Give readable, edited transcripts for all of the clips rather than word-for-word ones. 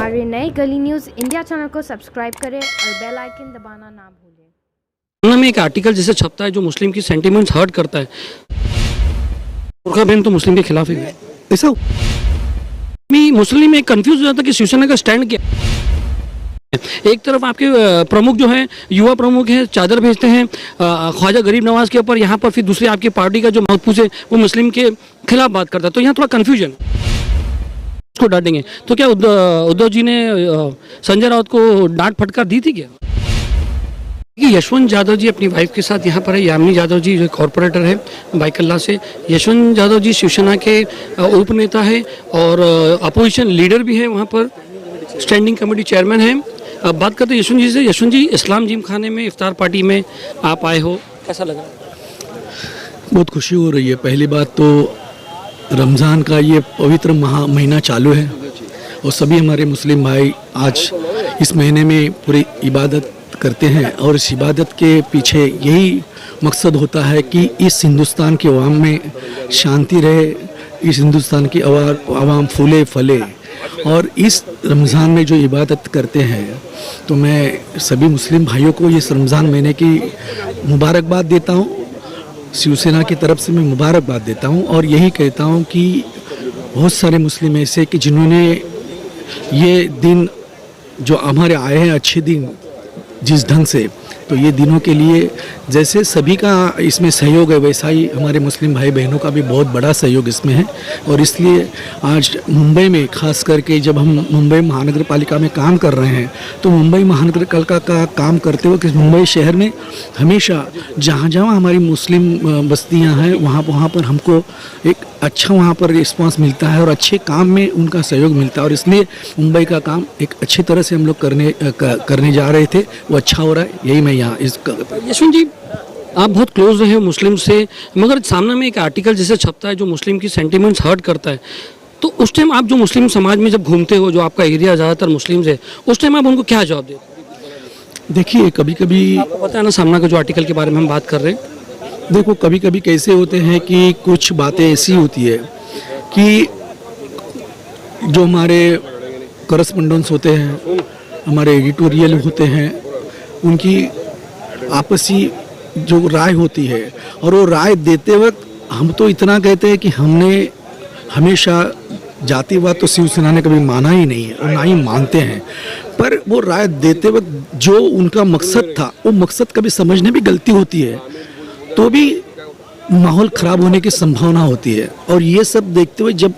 हमारे नए गली न्यूज़ इंडिया चैनल को सब्सक्राइब करें और बेल आइकन दबाना ना भूलें। में एक आर्टिकल जैसे छपता है जो मुस्लिम की सेंटिमेंट्स हर्ट करता है। बुर्का बहन तो मुस्लिम के खिलाफ ही है। ऐसा मुस्लिम एक कंफ्यूज हो जाता है कि शिवसेना का स्टैंड क्या है। एक तरफ आपके प्रमुख जो हैं, युवा प्रमुख हैं, चादर भेजते हैं ख्वाजा गरीब नवाज के ऊपर, यहाँ पर फिर दूसरी आपकी पार्टी का जो महफूज है वो मुस्लिम के खिलाफ बात करता है। तो यहाँ थोड़ा कन्फ्यूजन उसको डांटेंगे। तो क्या उद्धव जी ने संजय राउत को डांट फटकार दी थी क्या? यशवंत यादव जी अपनी वाइफ के साथ यहाँ पर है। यामिनी यादव जी जो कॉरपोरेटर है बाइकल्ला से। यशवंत यादव जी शिवसेना के उप नेता है और अपोजिशन लीडर भी है, वहाँ पर स्टैंडिंग कमेटी चेयरमैन है। अब बात करते हैं यशवंत जी से। यशवंत जी, इस्लाम जिम खाने में इफ्तार पार्टी में आप आए हो, कैसा लगा? बहुत खुशी हो रही है। पहली बात तो रमज़ान का ये पवित्र महीना चालू है और सभी हमारे मुस्लिम भाई आज इस महीने में पूरी इबादत करते हैं और इस इबादत के पीछे यही मकसद होता है कि इस हिंदुस्तान के अवाम में शांति रहे, इस हिंदुस्तान की अवाम फूले फले। और इस रमज़ान में जो इबादत करते हैं तो मैं सभी मुस्लिम भाइयों को इस रमज़ान महीने की मुबारकबाद देता हूँ। शिवसेना की तरफ से मैं मुबारकबाद देता हूँ और यही कहता हूँ कि बहुत सारे मुस्लिम ऐसे कि जिन्होंने ये दिन जो हमारे आए हैं अच्छे दिन जिस ढंग से, तो ये दिनों के लिए जैसे सभी का इसमें सहयोग है वैसा ही हमारे मुस्लिम भाई बहनों का भी बहुत बड़ा सहयोग इसमें है। और इसलिए आज मुंबई में खास करके जब हम मुंबई महानगर पालिका में काम कर रहे हैं तो मुंबई महानगर पालिका का काम करते हुए मुंबई शहर में हमेशा जहाँ जहाँ हमारी मुस्लिम बस्तियाँ हैं वहाँ पर हमको एक अच्छा वहाँ पर रिस्पांस मिलता है और अच्छे काम में उनका सहयोग मिलता है। और इसलिए मुंबई का काम एक अच्छी तरह से हम लोग करने जा रहे थे, वो अच्छा हो रहा है। यही मैं यहाँ यशवंत जी, आप बहुत क्लोज रहे हो मुस्लिम से, मगर सामने में एक आर्टिकल जैसे छपता है जो मुस्लिम की सेंटिमेंट्स हर्ट करता है, तो उस टाइम आप जो मुस्लिम समाज में जब घूमते हो, जो आपका एरिया ज़्यादातर मुस्लिम है, उस टाइम आप उनको क्या जवाब देते? देखिए, कभी कभी आपको पता है ना सामना का जो आर्टिकल के बारे में हम बात कर रहे हैं, देखो कभी कभी कैसे होते हैं कि कुछ बातें ऐसी होती है कि जो हमारे करस्पॉन्डेंट्स होते हैं, हमारे एडिटोरियल होते हैं, उनकी आपसी जो राय होती है और वो राय देते वक्त हम तो इतना कहते हैं कि हमने हमेशा जातिवाद तो शिवसेना ने कभी माना ही नहीं है और ना ही मानते हैं, पर वो राय देते वक्त जो उनका मकसद था वो मकसद कभी समझने में गलती होती है तो भी माहौल ख़राब होने की संभावना होती है। और ये सब देखते हुए जब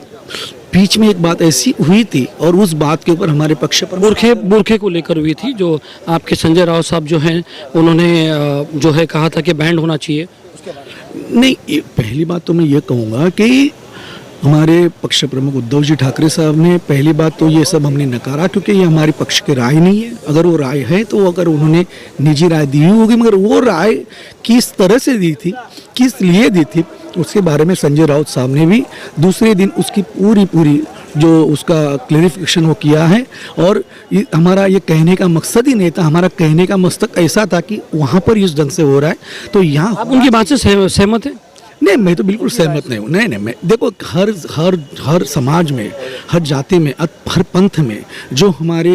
बीच में एक बात ऐसी हुई थी और उस बात के ऊपर हमारे पक्ष पर बुरखे को लेकर हुई थी, जो आपके संजय राउत साहब जो हैं उन्होंने जो है कहा था कि बैंड होना चाहिए। नहीं, पहली बात तो मैं ये कहूँगा कि हमारे पक्ष प्रमुख उद्धव जी ठाकरे साहब ने पहली बात तो ये सब हमने नकारा, क्योंकि ये हमारी पक्ष की राय नहीं है। अगर वो राय है तो अगर उन्होंने निजी राय दी होगी, मगर वो राय किस तरह से दी थी, किस लिए दी थी, उसके बारे में संजय राउत साहब ने भी दूसरे दिन उसकी पूरी जो उसका क्लैरिफिकेशन वो किया है। और हमारा ये कहने का मकसद ही नहीं था, हमारा कहने का मकसद ऐसा था कि वहाँ पर इस ढंग से हो रहा है तो यहाँ आप उनकी बात से सहमत है? नहीं, मैं तो बिल्कुल सहमत नहीं हूँ। नहीं, मैं देखो हर समाज में, हर जाति में, हर पंथ में जो हमारे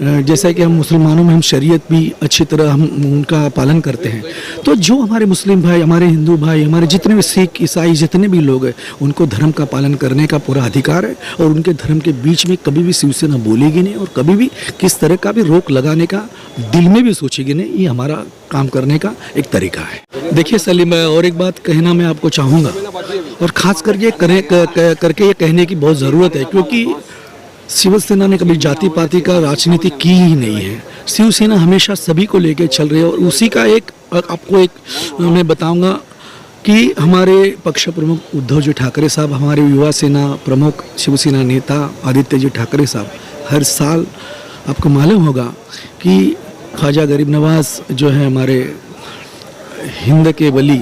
जैसा कि हम मुसलमानों में हम शरीयत भी अच्छी तरह हम उनका पालन करते हैं, तो जो हमारे मुस्लिम भाई, हमारे हिंदू भाई, हमारे जितने भी सिख ईसाई जितने भी लोग हैं उनको धर्म का पालन करने का पूरा अधिकार है। और उनके धर्म के बीच में कभी भी शिवसेना बोलेगी नहीं और कभी भी किस तरह का भी रोक लगाने का दिल में भी सोचेगी नहीं। ये हमारा काम करने का एक तरीका है। देखिए सलीम, और एक बात कहना मैं आपको चाहूँगा और ख़ास करके करके ये कहने की बहुत ज़रूरत है, क्योंकि शिवसेना ने कभी जाति पाति का राजनीति की ही नहीं है। शिवसेना हमेशा सभी को लेकर चल रही है और उसी का एक आपको एक मैं बताऊंगा कि हमारे पक्ष प्रमुख उद्धव जी ठाकरे साहब, हमारे युवा सेना प्रमुख शिवसेना नेता आदित्य जी ठाकरे साहब, हर साल आपको मालूम होगा कि ख्वाजा गरीब नवाज जो है हमारे हिंद के वली,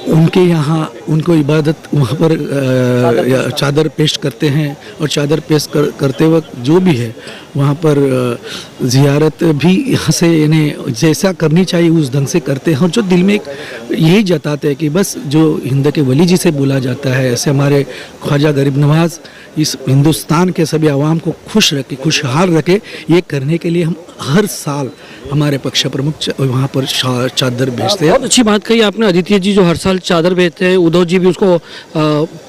उनके यहाँ उनको इबादत वहाँ पर चादर पेश करते हैं, और चादर पेश करते वक्त जो भी है वहाँ पर ज़ियारत भी यहाँ से इन्हें जैसा करनी चाहिए उस ढंग से करते हैं, और जो दिल में एक यही जताते हैं कि बस जो हिंद के वली जिसे बोला जाता है, ऐसे हमारे ख्वाजा गरीब नवाज इस हिंदुस्तान के सभी आवाम को खुश रखे, खुशहाल रखे, ये करने के लिए हम हर साल हमारे पक्ष प्रमुख वहाँ पर चादर भेजते हैं। बहुत अच्छी बात कही आपने आदित्य जी, जो हर साल चादर भेजते हैं, उद्धव जी भी उसको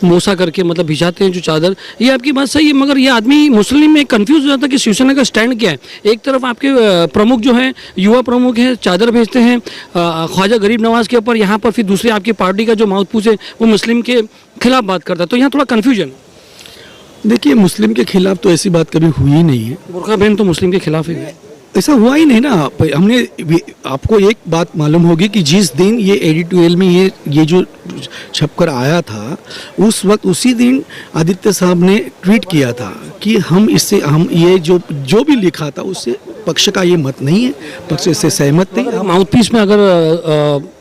मोसा करके मतलब भिजाते हैं जो चादर, ये आपकी बात सही है। मगर ये आदमी मुस्लिम में कंफ्यूज हो जाता है कि शिवसेना का स्टैंड क्या है। एक तरफ आपके प्रमुख जो हैं, युवा प्रमुख हैं, चादर भेजते हैं ख्वाजा गरीब नवाज के ऊपर, यहाँ पर फिर दूसरी आपकी पार्टी का जो माउथपूस है वो मुस्लिम के खिलाफ बात करता है, तो यहाँ थोड़ा कन्फ्यूजन। देखिए, मुस्लिम के खिलाफ तो ऐसी बात कभी हुई ही नहीं है। बुरखा बहन तो मुस्लिम के खिलाफ है, ऐसा हुआ ही नहीं ना। हमने आपको एक बात मालूम होगी कि जिस दिन ये एडिटोरियल में ये जो छपकर आया था, उस वक्त उसी दिन आदित्य साहब ने ट्वीट किया था कि हम ये जो भी लिखा था उससे पक्ष का ये मत नहीं है, पक्ष से सहमत नहीं। माउथ पीस में अगर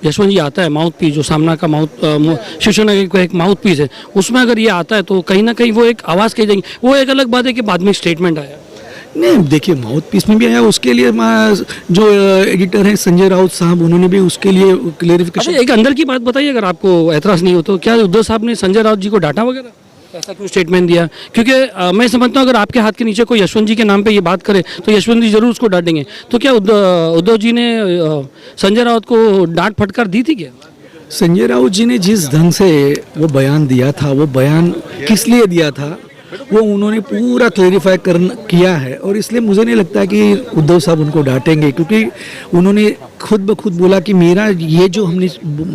यशवंत जी आता है, माउथ पीस जो सामना का शिवसेना का एक माउथ पीस है, उसमें अगर ये आता है तो कहीं ना कहीं वो एक आवाज़ कही जाएगी। वो एक अलग बात है कि बाद में स्टेटमेंट आया। नहीं, देखिए, माउथ पीस में भी आया, उसके लिए जो एडिटर हैं संजय राउत साहब, उन्होंने भी उसके लिए क्लेरिफिकेशन। एक अंदर की बात बताइए, अगर आपको ऐतराज़ नहीं हो तो, क्या उद्धव साहब ने संजय राउत जी को डांटा वगैरह, ऐसा क्यों स्टेटमेंट दिया? क्योंकि मैं समझता हूँ अगर आपके हाथ के नीचे कोई यशवंत जी के नाम पे ये बात करे तो यशवंत जी जरूर उसको डांटेंगे। तो क्या उद्धव जी ने संजय राउत को डांट फटकार दी थी क्या? संजय राउत जी ने जिस ढंग से वो बयान दिया था, वो बयान किस लिए दिया था वो उन्होंने पूरा क्लेरिफाई किया है, और इसलिए मुझे नहीं लगता कि उद्धव साहब उनको डांटेंगे, क्योंकि उन्होंने खुद ब खुद बोला कि मेरा ये जो हमने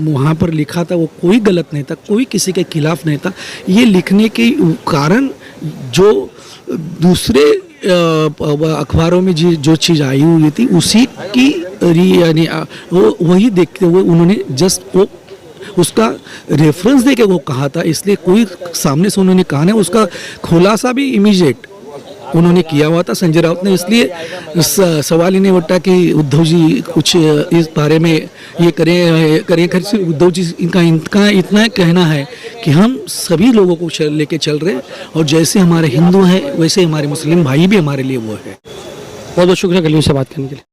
वहाँ पर लिखा था वो कोई गलत नहीं था, कोई किसी के खिलाफ नहीं था। ये लिखने के कारण जो दूसरे अखबारों में जो चीज़ आई हुई थी उसी की यानी वही देखते हुए उन्होंने जस्ट वो उसका रेफरेंस देके वो कहा था, इसलिए कोई सामने से उन्होंने कहा नहीं, उसका खुलासा भी इमीडिएट उन्होंने किया हुआ था संजय राउत ने। इसलिए सवाल ही नहीं उठा कि उद्धव जी कुछ इस बारे में ये करें। उद्धव जी इनका इतना कहना है कि हम सभी लोगों को लेके चल रहे हैं, और जैसे हमारे हिंदू हैं वैसे हमारे मुस्लिम भाई भी हमारे लिए वो है। बहुत बहुत शुक्रिया कलीम से बात करने के लिए।